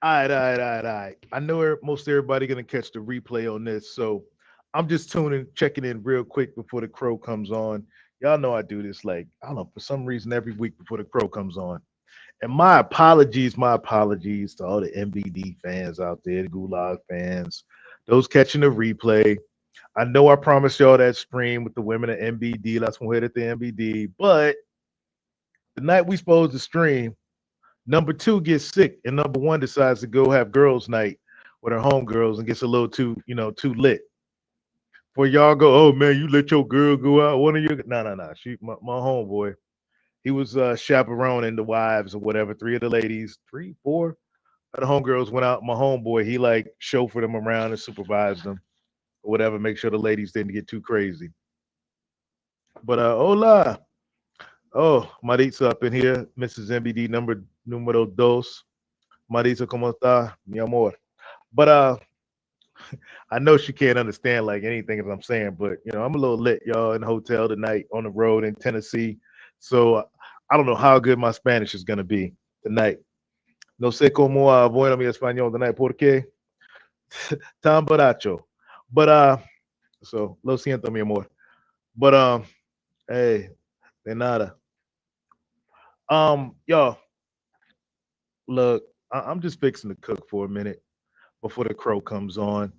All right. I know most everybody gonna catch the replay on this, so I'm just checking in real quick before the crow comes on. Y'all know I do this like I don't know for some reason every week before the crow comes on. And my apologies to all the MBD fans out there, the Gulag fans, those catching the replay. I know I promised y'all that stream with the women at MBD. Let's go ahead at the MBD, but the night we supposed to stream. Number two gets sick, and number one decides to go have girls' night with her homegirls and gets a little too lit. For y'all go, oh man, you let your girl go out. One of your no. She my homeboy. He was chaperoning the wives or whatever. Three of the ladies, three, four of the homegirls went out. My homeboy, he like chauffeured them around and supervised them or whatever, make sure the ladies didn't get too crazy. But hola. Oh, Maritza up in here, Mrs. MBD numero dos. Marisa, ¿cómo está, mi amor? But I know she can't understand like anything as I'm saying, but I'm a little lit, y'all, in the hotel tonight on the road in Tennessee. So I don't know how good my Spanish is gonna be tonight. No sé cómo bueno mi español tonight, porque tan baracho. But so lo siento, mi amor. But hey, de nada. Y'all, look, I'm just fixing to cook for a minute before the crow comes on.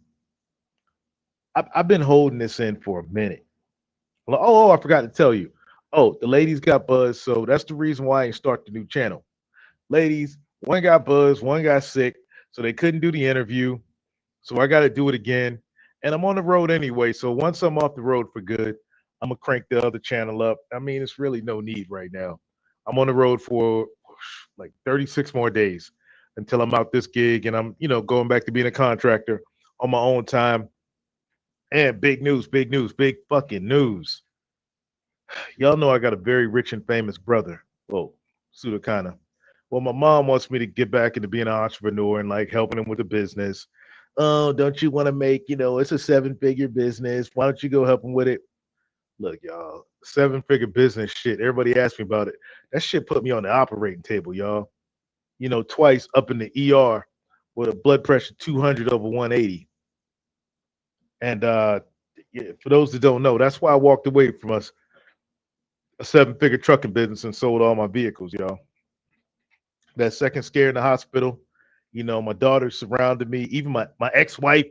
I've been holding this in for a minute. Oh, I forgot to tell you. Oh, the ladies got buzzed, so that's the reason why I ain't start the new channel. Ladies, one got buzzed, one got sick, so they couldn't do the interview. So I got to do it again, and I'm on the road anyway. So once I'm off the road for good, I'm gonna crank the other channel up. I mean, it's really no need right now. I'm on the road for like 36 more days until I'm out this gig, and I'm going back to being a contractor on my own time. And big fucking news. Y'all know I got a very rich and famous brother. Well, Sudakana. Well, my mom wants me to get back into being an entrepreneur and like helping him with the business. Oh, don't you want to make, it's a 7-figure business. Why don't you go help him with it? Look, y'all, 7-figure business shit. Everybody asked me about it. That shit put me on the operating table, y'all. Twice up in the ER with a blood pressure 200 over 180. And yeah, for those that don't know, that's why I walked away from a 7-figure trucking business and sold all my vehicles, y'all. That second scare in the hospital, my daughter surrounded me, even my ex-wife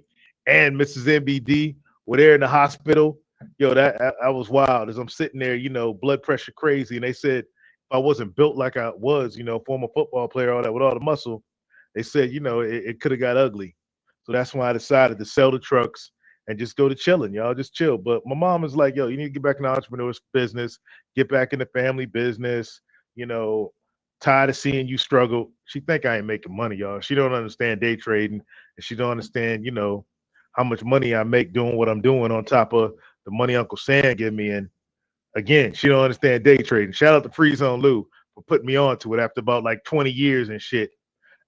and Mrs. MBD were there in the hospital. Yo, that was wild. As I'm sitting there, blood pressure crazy, and they said if I wasn't built like I was, former football player, all that with all the muscle, they said, it could have got ugly. So that's why I decided to sell the trucks and just go to chilling, y'all. Just chill. But my mom is like, yo, you need to get back in the entrepreneur's business, get back in the family business, tired of seeing you struggle. She think I ain't making money, y'all. She don't understand day trading, and she don't understand, how much money I make doing what I'm doing on top of the money Uncle Sam give me. And again, she don't understand day trading. Shout out to Free Zone Lou for putting me on to it after about like 20 years and shit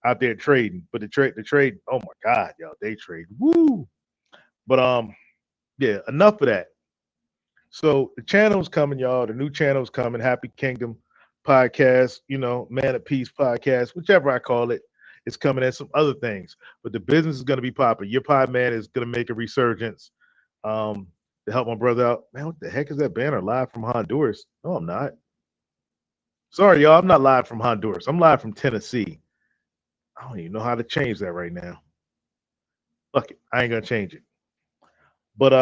out there trading. But the trade, oh my God, y'all, day trade. Woo. But yeah, enough of that. So the channel's coming, y'all. The new channel's coming. Happy Kingdom podcast, Man of Peace podcast, whichever I call it. It's coming and some other things. But the business is going to be popping. Your Pod Man is going to make a resurgence to help my brother out. Man, what the heck is that banner live from Honduras? No, I'm not. Sorry, y'all. I'm not live from Honduras. I'm live from Tennessee. I don't even know how to change that right now. Fuck it. I ain't going to change it. But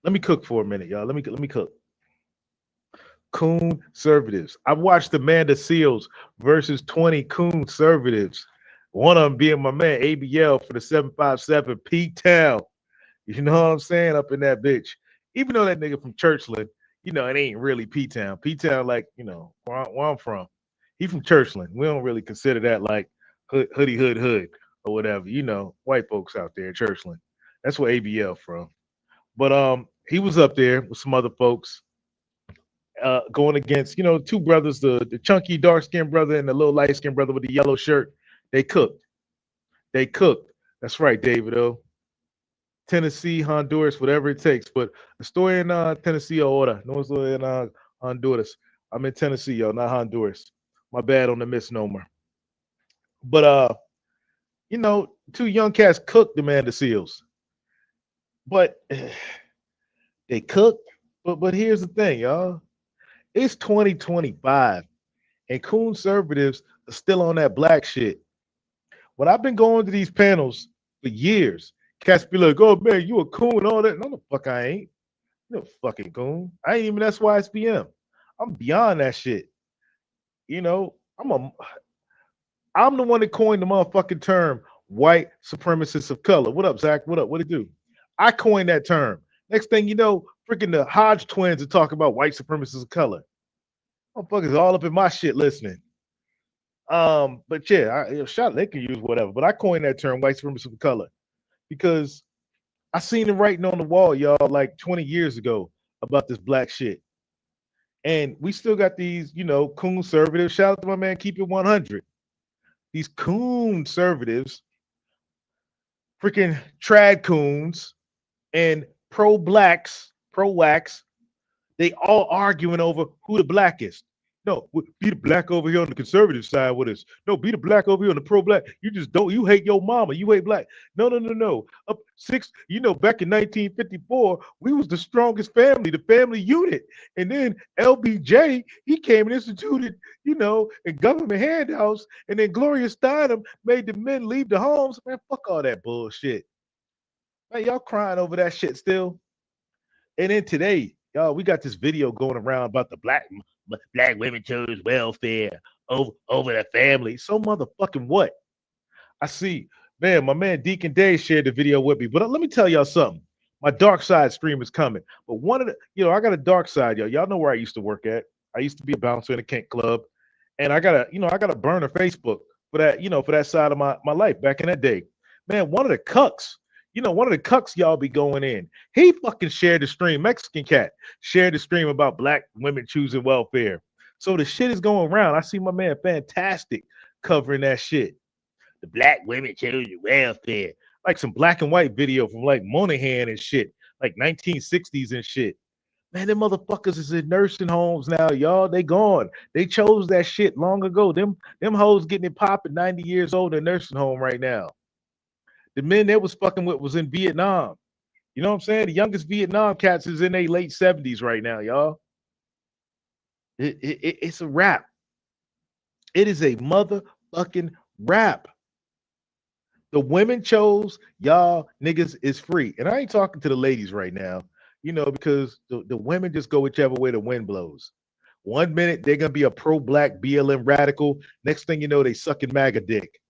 let me cook for a minute, y'all. Let me cook. Coonservatives. I watched Amanda Seals versus 20 Coonservatives. One of them being my man ABL for the 757 P-Town. You know what I'm saying? Up in that bitch. Even though that nigga from Churchland, it ain't really P-Town. P-Town, like, where I'm from. He from Churchland. We don't really consider that like hood or whatever. White folks out there in Churchland. That's where ABL from. But he was up there with some other folks going against, two brothers, the chunky dark skinned brother and the little light skinned brother with the yellow shirt. They cooked. They cooked. That's right, David O. Tennessee, Honduras, whatever it takes. But estoy en Tennessee ahora. No estoy en Honduras. I'm in Tennessee, yo, not Honduras. My bad on the misnomer. But two young cats cooked the man the seals. But they cooked. But here's the thing, y'all. It's 2025, and Coonservatives are still on that black shit. When I've been going to these panels for years, cats be like, "Oh man, you a coon and all that." No, the fuck I ain't. You no fucking coon. I ain't even SYSPM. I'm beyond that shit. I'm the one that coined the motherfucking term white supremacists of color. What up, Zach? What up? What it do? I coined that term. Next thing you know, freaking the Hodge twins are talking about white supremacists of color. Motherfuckers all up in my shit listening. But yeah, shout they can use whatever. But I coined that term white supremacists of color because I seen the writing on the wall, y'all, like 20 years ago about this black shit. And we still got these, conservatives. Shout out to my man, Keep It 100. These conservatives, freaking Tradcoons and pro-blacks, pro-wax, they all arguing over who the blackest. No, be the black over here on the conservative side with us. No, be the black over here on the pro-black. You just don't. You hate your mama. You hate black. No. Up six. Back in 1954, we was the strongest family, the family unit. And then LBJ, he came and instituted, in government handouts. And then Gloria Steinem made the men leave the homes. Man, fuck all that bullshit. Man, y'all crying over that shit still. And then today, y'all, we got this video going around about the black women chose welfare over the family. So motherfucking what? I see, man, my man Deacon Dave shared the video with me. But let me tell y'all something. My dark side stream is coming. But one of the, I got a dark side, y'all. Y'all know where I used to work at. I used to be a bouncer in a kink club. And I got a burner Facebook for that, for that side of my life back in that day. Man, one of the cucks y'all be going in. He fucking shared the stream. Mexican cat shared the stream about black women choosing welfare. So the shit is going around. I see my man Fantastic covering that shit. The black women choosing welfare. Like some black and white video from like Monahan and shit. Like 1960s and shit. Man, them motherfuckers is in nursing homes now, y'all. They gone. They chose that shit long ago. Them hoes getting it popping 90 years old in a nursing home right now. The men they was fucking with was in Vietnam. You know what I'm saying? The youngest Vietnam cats is in their late 70s right now, y'all. It's a wrap. It is a motherfucking wrap. The women chose, y'all niggas is free. And I ain't talking to the ladies right now, because the women just go whichever way the wind blows. 1 minute they're gonna be a pro-black BLM radical. Next thing you know, they sucking MAGA dick.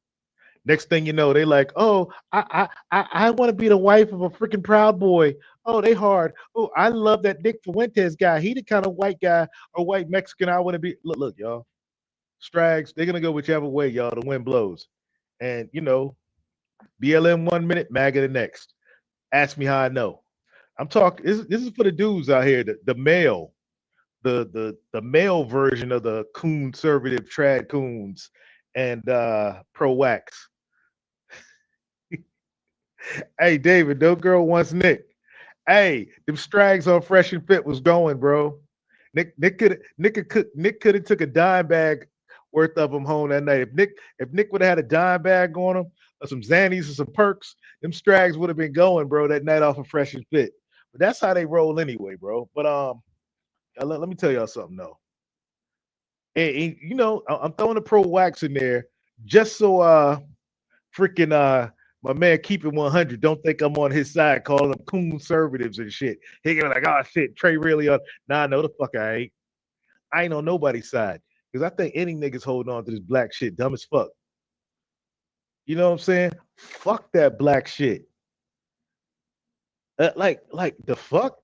Next thing you know, they like, oh, I want to be the wife of a freaking Proud Boy. Oh, they hard. Oh, I love that Nick Fuentes guy. He the kind of white guy or white Mexican I want to be. Look, y'all. Strags, they're gonna go whichever way, y'all. The wind blows. And BLM 1 minute, MAGA the next. Ask me how I know. I'm talking. This is for the dudes out here. The male, the male version of the conservative Tradcoons and pro wax. Hey, David, no girl wants Nick. Hey, them strags on Fresh and Fit was going, bro. Nick could have took a dime bag worth of them home that night. If Nick would have had a dime bag on him, or some Xannies or some perks, them strags would have been going, bro, that night off of Fresh and Fit. But that's how they roll anyway, bro. But let me tell y'all something though. And I'm throwing the pro wax in there just so freaking my man Keep It 100 don't think I'm on his side calling them conservatives and shit. He gonna be like, oh shit, Trey really on. Nah, no the fuck I ain't. I ain't on nobody's side. Because I think any niggas holding on to this black shit dumb as fuck. You know what I'm saying? Fuck that black shit. Like the fuck?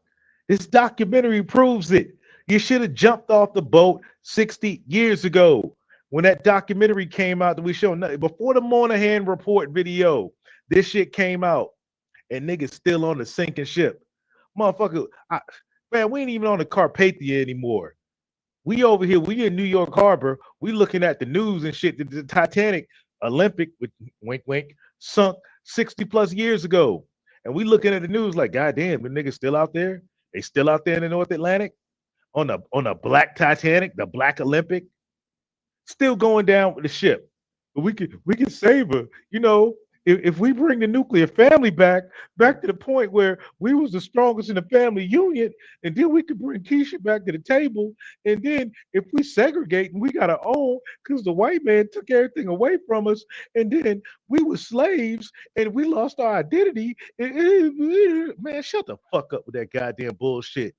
This documentary proves it. You should have jumped off the boat 60 years ago when that documentary came out that we showed nothing. Before the Moynihan report video, this shit came out and niggas still on the sinking ship. Motherfucker, man, we ain't even on the Carpathia anymore. We over here, we in New York Harbor, we looking at the news and shit. The Titanic Olympic, with wink wink, sunk 60 plus years ago. And we looking at the news like, God damn, the niggas still out there? They still out there in the North Atlantic on the black Titanic, the black Olympic, still going down with the ship. But we can save her. You know, if we bring the nuclear family back to the point where we was the strongest in the family union, and then we could bring Keisha back to the table. And then if we segregate and we got our own, because the white man took everything away from us, and then we were slaves and we lost our identity. Man, shut the fuck up with that goddamn bullshit.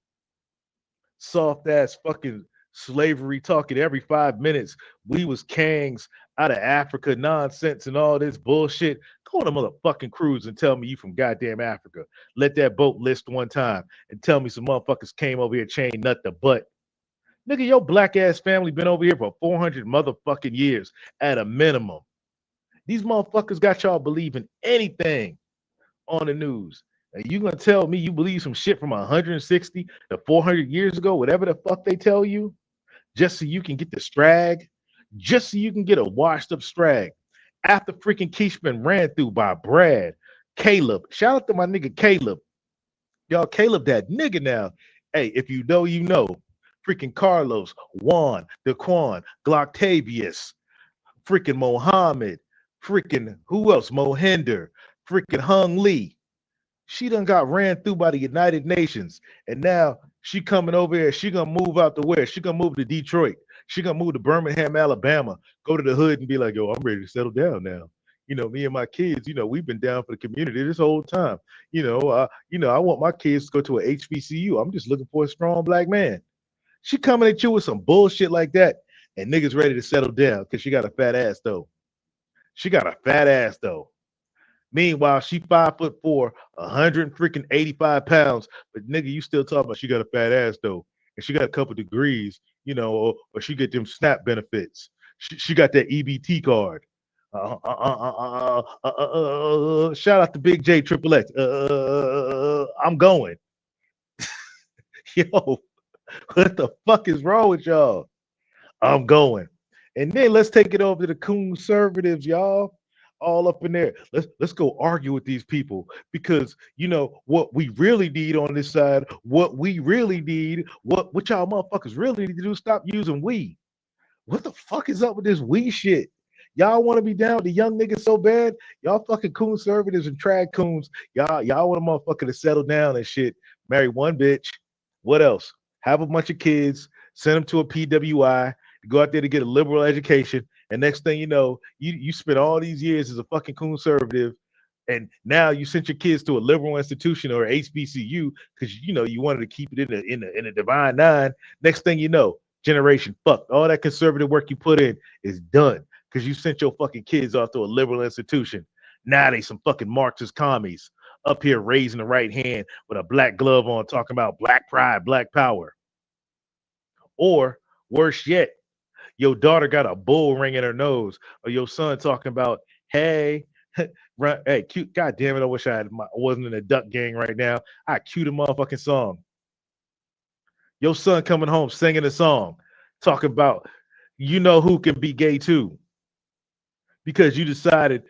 Soft ass fucking slavery talking every 5 minutes. We was kangs out of Africa nonsense and all this bullshit. Go on a motherfucking cruise and tell me you from goddamn Africa. Let that boat list one time and tell me some motherfuckers came over here chained nut the butt. Nigga, your black ass family been over here for 400 motherfucking years at a minimum. These motherfuckers got y'all believing anything on the news. And you gonna tell me you believe some shit from 160 to 400 years ago, whatever the fuck they tell you, just so you can get the strag, just so you can get a washed up strag. After freaking Keish been ran through by Brad, Caleb. Shout out to my nigga Caleb. Y'all, Caleb that nigga now. Hey, if you know, you know. Freaking Carlos, Juan, Daquan, Gloctavius, freaking Mohammed, freaking who else? Mohinder, freaking Hung Lee. She done got ran through by the United Nations, and now she coming over here. She gonna move out to where? She gonna move to Detroit. She gonna move to Birmingham, Alabama. Go to the hood and be like, "Yo, I'm ready to settle down now." You know, me and my kids. You know, we've been down for the community this whole time. I want my kids to go to a HBCU. I'm just looking for a strong black man. She coming at you with some bullshit like that, and niggas ready to settle down because she got a fat ass though. She got a fat ass though. Meanwhile, she 5'4", 185 pounds. But nigga, you still talking about she got a fat ass though, and she got a couple degrees, or she get them SNAP benefits. She got that EBT card. Shout out to Big J Triple X. I'm going. Yo, what the fuck is wrong with y'all? I'm going. And then let's take it over to the Coonservatives, y'all. All up in there. Let's go argue with these people because you know what we really need on this side. What we really need, what y'all motherfuckers really need to do? Stop using we. What the fuck is up with this we shit? Y'all want to be down with the young niggas so bad? Y'all fucking Coonservatives and Tradcoons. Y'all want a motherfucker to settle down and shit. Marry one bitch. What else? Have a bunch of kids. Send them to a PWI. Go out there to get a liberal education. And next thing you know, you spent all these years as a fucking conservative, and now you sent your kids to a liberal institution or HBCU because you wanted to keep it in the divine nine. Next thing you know, generation fucked. All that conservative work you put in is done because you sent your fucking kids off to a liberal institution. Now they some fucking Marxist commies up here raising the right hand with a black glove on, talking about black pride, black power. Or worse yet, your daughter got a bull ring in her nose, or your son talking about, hey, run, hey, cute. God damn it! I wish I wasn't in a duck gang right now. I cute a motherfucking song. Your son coming home singing a song, talking about you know who can be gay too, because you decided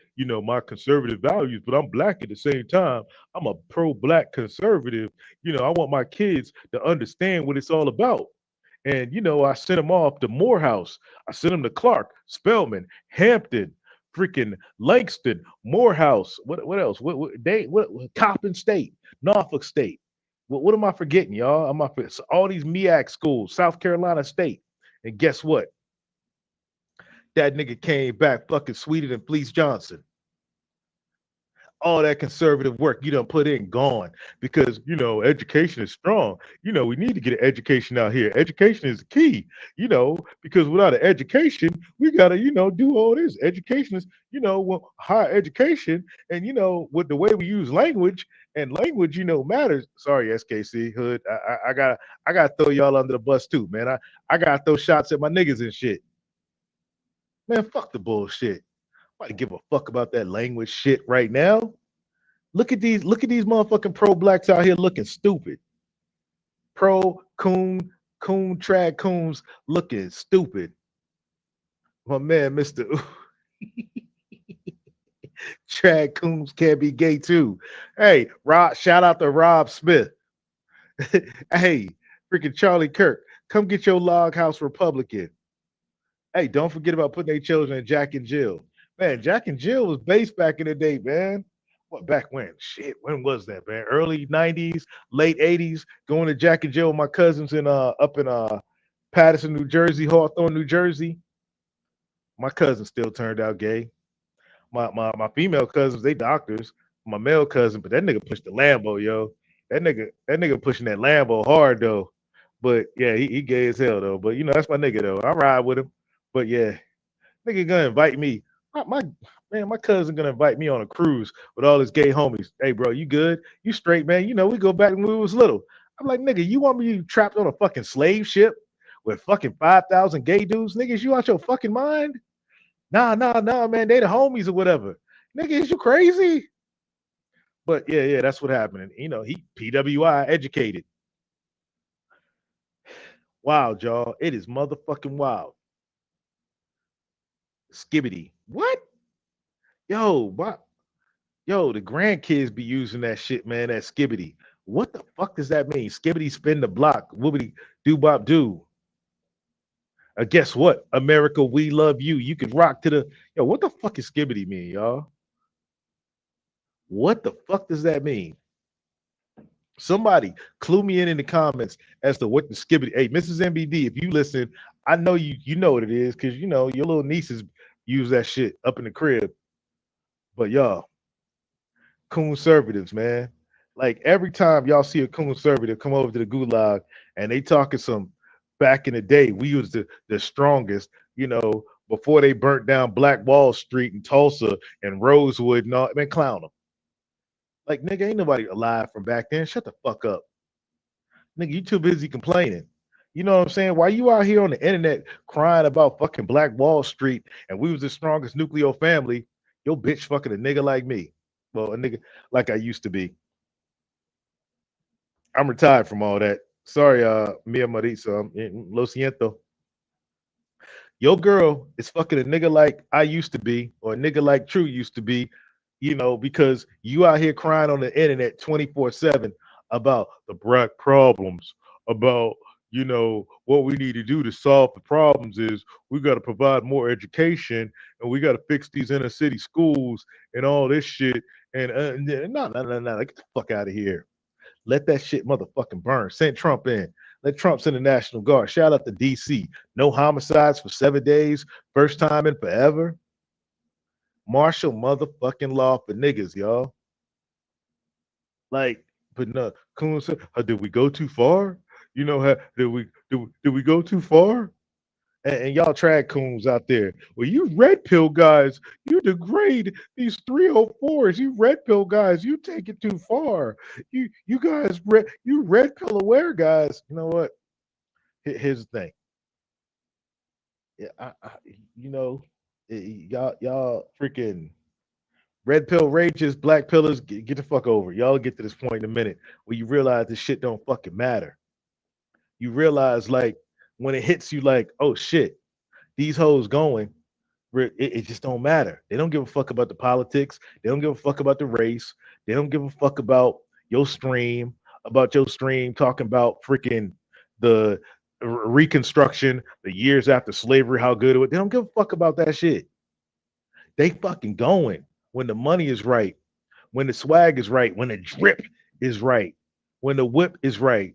my conservative values, but I'm black at the same time. I'm a pro-black conservative. I want my kids to understand what it's all about. And I sent him off to Morehouse. I sent him to Clark, Spelman, Hampton, freaking Langston, Morehouse. What else? What Coppin State, Norfolk State. What am I forgetting, y'all? All these MEAC schools, South Carolina State. And guess what? That nigga came back fucking sweeter than Fleece Johnson. all that conservative work you done put in gone because education is strong. We need to get an education out here. Education is key. Because without an education, we gotta do all this. Education is well, higher education, and with the way we use language, and language matters. Sorry, SKC Hood. I got to throw y'all under the bus too, man. I got to throw shots at my niggas and shit. Man, fuck the bullshit. I give a fuck about that language shit right now. Look at these motherfucking pro blacks out here looking stupid. Pro coon Tradcoons looking stupid. My man, Mr. Tradcoons can't be gay too. Hey, Rob, shout out to Rob Smith. Hey, freaking Charlie Kirk, come get your log house Republican. Hey, don't forget about putting their children in Jack and Jill. Man, Jack and Jill was based back in the day, man. What back when? Shit, when was that, man? Early 90s, late 80s, going to Jack and Jill with my cousins in up in Patterson, New Jersey, Hawthorne, New Jersey. My cousin still turned out gay. My female cousins, they doctors. My male cousin, but that nigga pushed the Lambo, yo. That nigga pushing that Lambo hard though. But yeah, he gay as hell though. But that's my nigga though. I ride with him. But yeah, nigga gonna invite me. My man, my cousin gonna invite me on a cruise with all his gay homies. Hey, bro, you good? You straight, man? We go back when we was little. I'm like, nigga, you want me trapped on a fucking slave ship with fucking 5,000 gay dudes? Niggas, you out your fucking mind? Nah, man. They the homies or whatever. Nigga, is you crazy? But yeah, that's what happened. And he PWI educated. Wild, y'all. It is motherfucking wild. Skibbity. What? Yo, what? Yo, the grandkids be using that shit, man. That skibbity. What the fuck does that mean? Skibbity spin the block. Woobity doo bop doo. Guess what? America, we love you. You can rock to the yo. What the fuck is skibbity mean, y'all? What the fuck does that mean? Somebody clue me in the comments as to what the skibbity. Hey, Mrs. MBD, if you listen, I know you know what it is because your little nieces use that shit up in the crib. But y'all, Coonservatives, man. Like every time y'all see a conservative come over to the gulag and they talking some back in the day, we was the strongest, before they burnt down Black Wall Street in Tulsa and Rosewood and all. Man, clown them. Like nigga, ain't nobody alive from back then. Shut the fuck up, nigga. You too busy complaining. You know what I'm saying? Why you out here on the internet crying about fucking Black Wall Street and we was the strongest nuclear family? Your bitch fucking a nigga like me. Well, a nigga like I used to be. I'm retired from all that. Sorry, Mia Marisa. Lo siento. Your girl is fucking a nigga like I used to be, or a nigga like True used to be, because you out here crying on the internet 24/7 about the black problems, about what we need to do to solve the problems is we got to provide more education and we got to fix these inner city schools and all this shit. And no, get the fuck out of here. Let that shit motherfucking burn. Send Trump in. Let Trump send the National Guard. Shout out to DC. No homicides for 7 days. First time in forever. Martial motherfucking law for niggas, y'all. Like, but no, Coon said, did we go too far? Did we go too far? And y'all Tradcoons out there, well, you red pill guys, you degrade these 304s. You red pill guys, you take it too far. You guys red pill aware guys. You know what? Here's the thing. Yeah, y'all freaking red pill rages, black pillars, get the fuck over. Y'all get to this point in a minute where you realize this shit don't fucking matter. You realize like when it hits you like, oh shit, these hoes going, it just don't matter. They don't give a fuck about the politics. They don't give a fuck about the race. They don't give a fuck about your stream talking about freaking the Reconstruction, the years after slavery, how good it was. They don't give a fuck about that shit. They fucking going when the money is right, when the swag is right, when the drip is right, when the whip is right,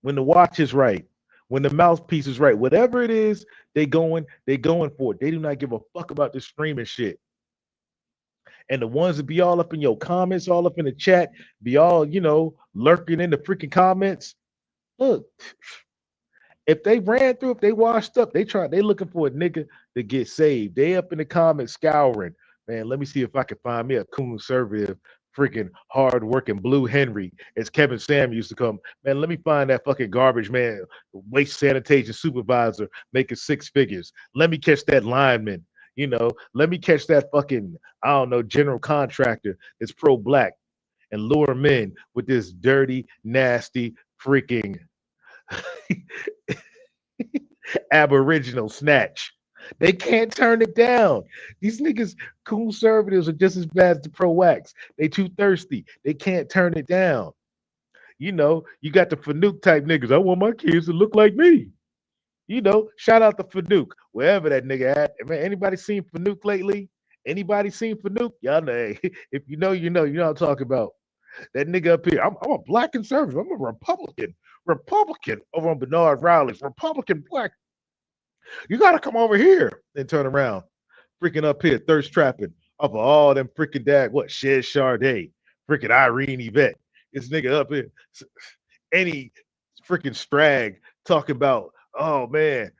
when the watch is right, when the mouthpiece is right, whatever it is, they going for it. They do not give a fuck about this streaming shit. And the ones that be all up in your comments, all up in the chat, be all, lurking in the freaking comments. Look, if they ran through, if they washed up, they looking for a nigga to get saved. They up in the comments scouring. Man, let me see if I can find me a conservative, freaking hard-working Blue Henry, as Kevin Sam used to come. Man, let me find that fucking garbage man, waste sanitation supervisor making six figures. Let me catch that lineman. Let me catch that fucking, I don't know, general contractor that's pro-black and lure him in with this dirty, nasty, freaking Aboriginal snatch. They can't turn it down. These niggas, conservatives, are just as bad as the pro wax. They too thirsty. They can't turn it down. You got the Fanuc type niggas. I want my kids to look like me. Shout out to Fanuc, wherever that nigga at. Man, anybody seen Fanuc lately? Anybody seen Fanuc? Y'all know. If you know, you know. You know what I'm talking about. That nigga up here. I'm a black conservative. I'm a Republican. Republican over on Bernard Riley's. Republican black. You gotta come over here and turn around. Freaking up here, thirst trapping off of all them freaking Shed Charday, freaking Irene Yvette. This nigga up here, any freaking strag talking about, oh man,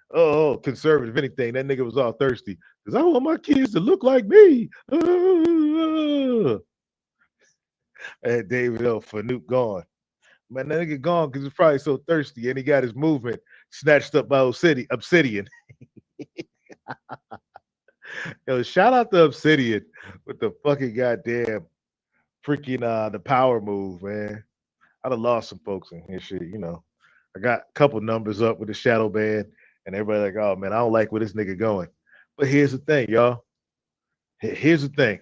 conservative anything. That nigga was all thirsty. Because I want my kids to look like me. And David L. Fanuc gone. Man, that nigga gone because he's probably so thirsty and he got his movement snatched up by Obsidian. Yo, shout out to Obsidian with the fucking goddamn freaking the power move, man. I'd have lost some folks in here shit, I got a couple numbers up with the shadow band, and everybody like, oh man, I don't like where this nigga going. But here's the thing, y'all. Here's the thing.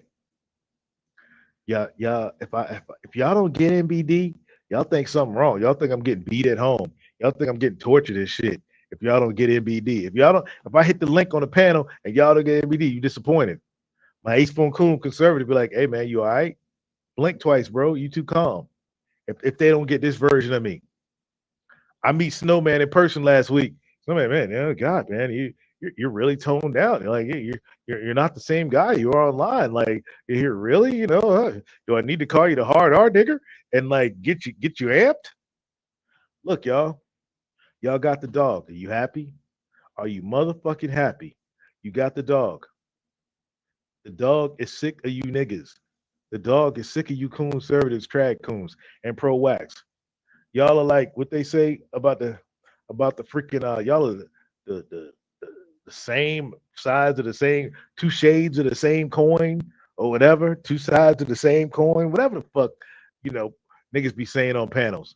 Y'all, if y'all don't get MBD, y'all think something wrong. Y'all think I'm getting beat at home. Y'all think I'm getting tortured and shit. If y'all don't get MBD, if I hit the link on the panel and y'all don't get MBD, you disappointed. My Ace Phone Coon conservative be like, hey man, you all right? Blink twice, bro. You too calm. If they don't get this version of me. I meet Snowman in person last week. Snowman, man, oh God, man, you're really toned down. Like you're not the same guy you are online. Like you're really, do I need to call you the hard R nigger and like get you amped? Look, y'all got the dog. Are you happy? Are you motherfucking happy? You got the dog. The dog is sick of you niggas. The dog is sick of you conservatives, Tradcoons, and pro wax. Y'all are like what they say about the freaking y'all are the same sides of the same, two shades of the same coin or whatever, two sides of the same coin, whatever the fuck, niggas be saying on panels.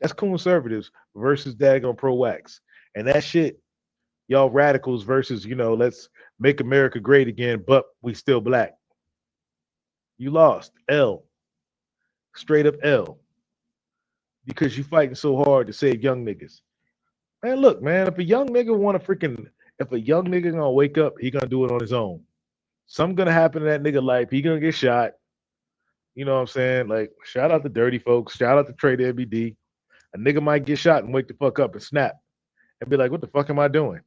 That's conservatives versus daggone pro wax. And that shit, y'all radicals versus, let's make America great again, but we still black. You lost. L. Straight up L. Because you fighting so hard to save young niggas. Man, look, man, if a young nigga gonna wake up, he gonna do it on his own. Something gonna happen in that nigga life. He gonna get shot. You know what I'm saying? Like, shout out to dirty folks. Shout out to Trade MBD. A nigga might get shot and wake the fuck up and snap and be like, what the fuck am I doing?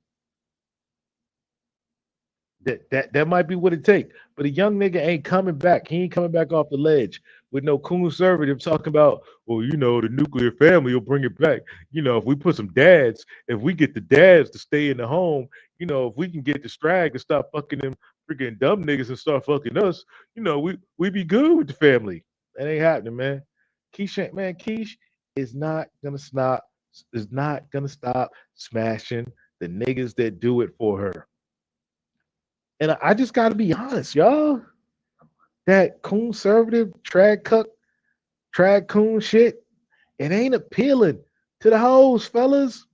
That might be what it takes. But a young nigga ain't coming back. He ain't coming back off the ledge with no conservative talking about, well, the nuclear family will bring it back. If we put some dads, if we get the dads to stay in the home, if we can get the strag to stop fucking them freaking dumb niggas and start fucking us, we be good with the family. That ain't happening, man. Keish is not gonna stop smashing the niggas that do it for her. And I just got to be honest, y'all. That conservative Tradcoon shit, it ain't appealing to the hoes, fellas.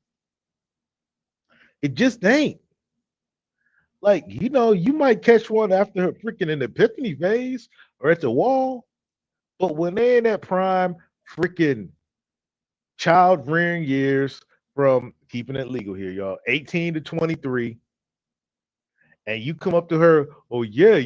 It just ain't. Like, you might catch one after freaking an epiphany phase or at the wall, but when they're in that prime freaking child rearing years from keeping it legal here, y'all, 18 to 23. And you come up to her, oh yeah,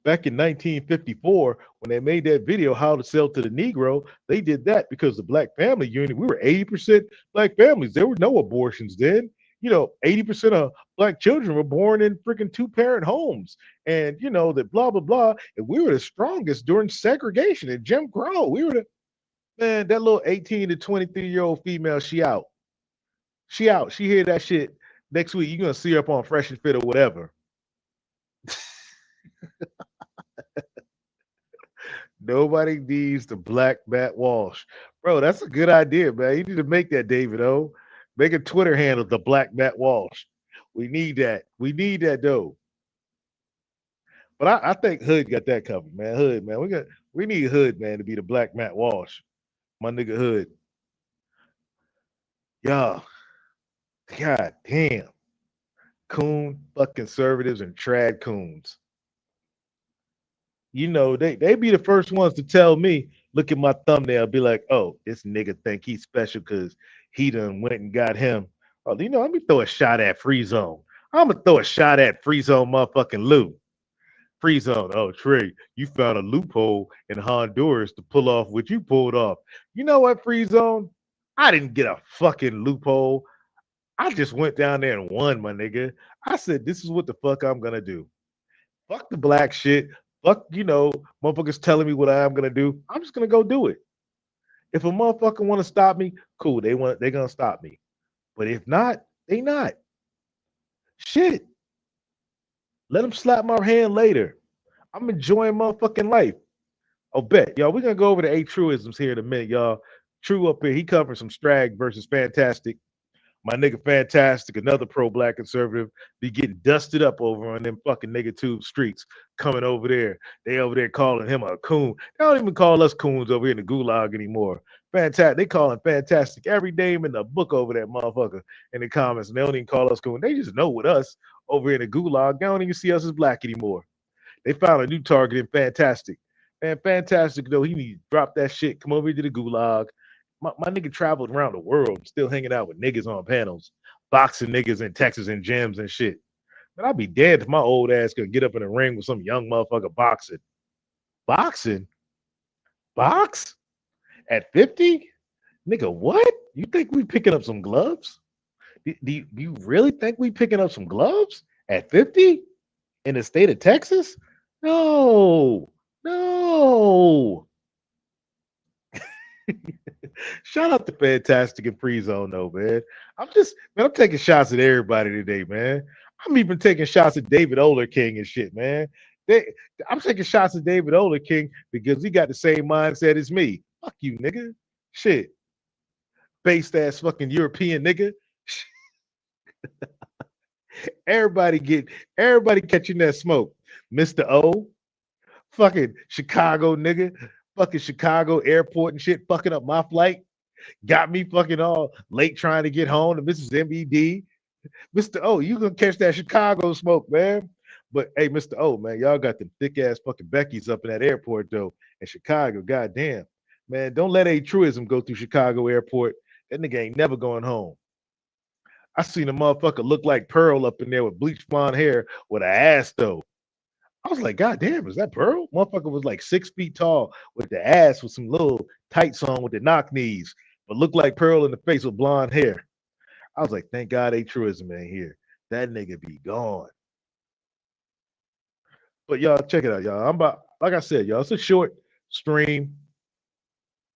back in 1954, when they made that video, How to Sell to the Negro, they did that because the Black Family Unit, we were 80% Black families. There were no abortions then. 80% of black children were born in freaking two-parent homes. And that blah blah blah. And we were the strongest during segregation and Jim Crow. We were the man, that little 18 to 23-year-old female, she out. She out. She hear that shit next week. You're gonna see her up on Fresh and Fit or whatever. Nobody needs the black Matt Walsh. Bro, that's a good idea, man. You need to make that, David O. Make a Twitter handle, the black Matt Walsh. We need that. We need that though. But I think Hood got that covered, man. Hood, man. We need Hood, man, to be the black Matt Walsh. My nigga Hood. Y'all, god damn. Coon fucking conservatives and Tradcoons. They be the first ones to tell me, look at my thumbnail, be like, oh, this nigga think he's special because he done went and got him. Oh, let me throw a shot at Free Zone. I'm gonna throw a shot at Free Zone motherfucking Lou. Free Zone. Oh, Trey, you found a loophole in Honduras to pull off what you pulled off. You know what, Free Zone? I didn't get a fucking loophole. I just went down there and won, my nigga. I said, this is what the fuck I'm gonna do. Fuck the black shit. Fuck, motherfuckers telling me what I'm gonna do. I'm just gonna go do it. If a motherfucker want to stop me, cool. They're gonna stop me. But if not, they not. Shit. Let them slap my hand later. I'm enjoying motherfucking life. Oh, bet. Y'all, we're gonna go over the 8 truisms here in a minute, y'all. True up here. He covered some Strag versus Fantastic. My nigga Fantastic, another pro-black conservative, be getting dusted up over on them fucking nigga tube streets coming over there. They over there calling him a coon. They don't even call us coons over here in the gulag anymore. Fantastic. They calling Fantastic every name in the book over that motherfucker in the comments. And they don't even call us coon. They just know with us over here in the gulag. They don't even see us as black anymore. They found a new target in Fantastic. Man, Fantastic, though, he need to drop that shit. Come over here to the gulag. My nigga traveled around the world, still hanging out with niggas on panels, boxing niggas in Texas and gyms and shit. But I'd be dead if my old ass could get up in a ring with some young motherfucker boxing. Boxing? Box? At 50? Nigga, what? You think we picking up some gloves? Do you really think we picking up some gloves at 50 in the state of Texas? No. No. Shout out to Fantastic and Free Zone, though, man. I'm taking shots at everybody today, man. I'm even taking shots at David Oler King and shit, man. I'm taking shots at David Oler King because he got the same mindset as me. Fuck you, nigga. Shit. Based ass fucking European nigga. Everybody catching that smoke. Mr. O, fucking Chicago nigga, fucking Chicago airport and shit, fucking up my flight. Got me fucking all late trying to get home to Mrs. MBD. Mr. O, you gonna catch that Chicago smoke, man. But hey, Mr. O, man, y'all got the thick ass fucking Becky's up in that airport though in Chicago. Goddamn, man, don't let a truism go through Chicago airport. That nigga ain't never going home. I seen a motherfucker look like Pearl up in there with bleached blonde hair with an ass though. I was like, God damn, is that Pearl? Motherfucker was like 6 feet tall with the ass with some little tights on with the knock knees, but looked like Pearl in the face with blonde hair. I was like, thank God a truism ain't here. That nigga be gone. But y'all, check it out, y'all. Like I said, y'all, it's a short stream.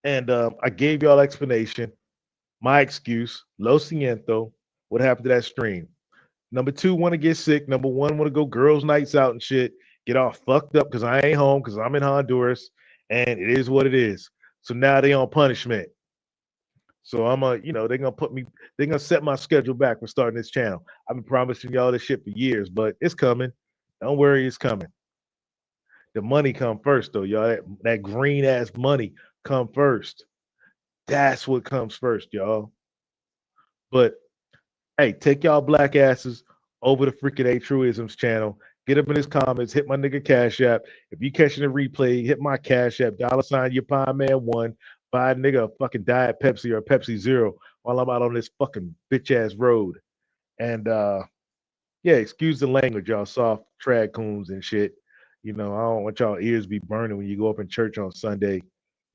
And I gave y'all explanation, my excuse, lo siento, what happened to that stream. Number two, want to get sick. Number one, want to go girls' nights out and shit. Get all fucked up because I ain't home because I'm in Honduras, and it is what it is. So now they on punishment. So they're gonna set my schedule back for starting this channel. I've been promising y'all this shit for years, but it's coming. Don't worry, it's coming. The money come first, though, y'all. That green ass money come first. That's what comes first, y'all. But hey, take y'all black asses over the freaking A Truisms channel. Get up in his comments, hit my nigga Cash App. If you catching a replay, hit my Cash App, $ your Pie Man 1. Buy a nigga a fucking Diet Pepsi or a Pepsi Zero while I'm out on this fucking bitch ass road. And yeah, excuse the language, y'all soft Tradcoons and shit. I don't want y'all ears be burning when you go up in church on Sunday,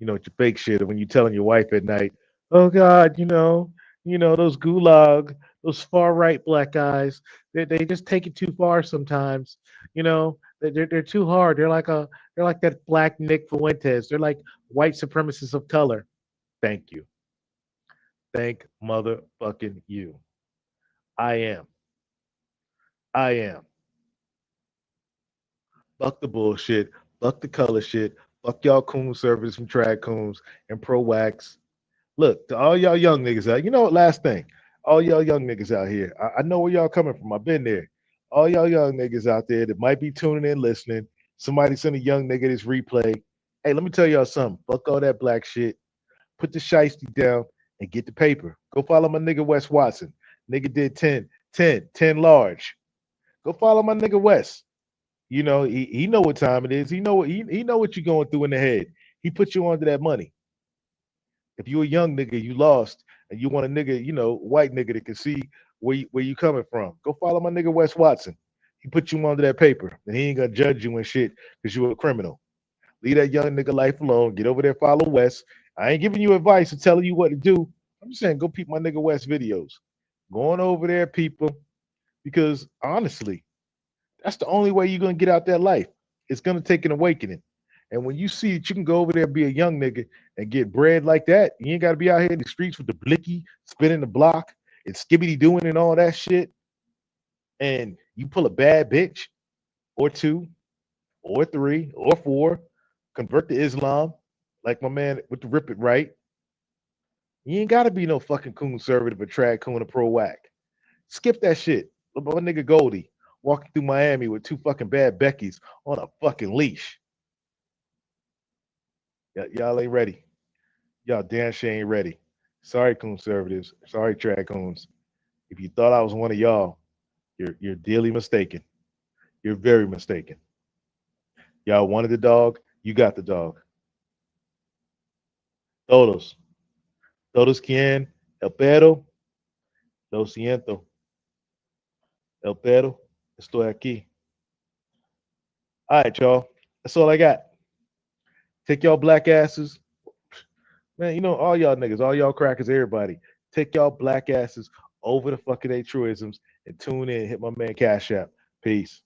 with your fake shit, or when you telling your wife at night, oh God, Those gulag, those far right black guys, they just take it too far sometimes. They're too hard. They're like that black Nick Fuentes. They're like white supremacists of color. Thank you. Thank motherfucking you. I am. I am. Fuck the bullshit. Fuck the color shit. Fuck y'all coon servers from Tradcoons and Pro Wax. Look, to all y'all young niggas out, you know what? Last thing, all y'all young niggas out here, I know where y'all coming from. I've been there. All y'all young niggas out there that might be tuning in, listening. Somebody send a young nigga this replay. Hey, let me tell y'all something. Fuck all that black shit. Put the shiesty down and get the paper. Go follow my nigga Wes Watson. Nigga did 10, 10, 10 large. Go follow my nigga Wes. He know what time it is. He know what you're going through in the head. He put you onto that money. If you a young nigga, you lost, and you want a nigga, white nigga that can see where you coming from, go follow my nigga Wes Watson. He put you onto that paper, and he ain't gonna judge you and shit because you a criminal. Leave that young nigga life alone. Get over there, follow Wes. I ain't giving you advice or telling you what to do. I'm just saying, go peep my nigga Wes videos. Going over there, people, because honestly, that's the only way you're gonna get out that life. It's gonna take an awakening. And when you see that you can go over there and be a young nigga and get bread like that, you ain't gotta be out here in the streets with the blicky, spinning the block, and skibbity doing and all that shit. And you pull a bad bitch or two or three or four, convert to Islam, like my man with the rip it right. You ain't gotta be no fucking conservative or trad coon or pro whack. Skip that shit. Look at my nigga Goldie walking through Miami with two fucking bad Beckys on a fucking leash. Y'all ain't ready. Y'all damn sure ain't ready. Sorry, conservatives. Sorry, Tradcoons. If you thought I was one of y'all, you're dearly mistaken. You're very mistaken. Y'all wanted the dog, you got the dog. Todos. Todos quien? El perro. Lo siento. El perro. Estoy aquí. All right, y'all. That's all I got. Take y'all black asses. Man, all y'all niggas, all y'all crackers, everybody. Take y'all black asses over the fucking A truisms and tune in. Hit my man Cash App. Peace.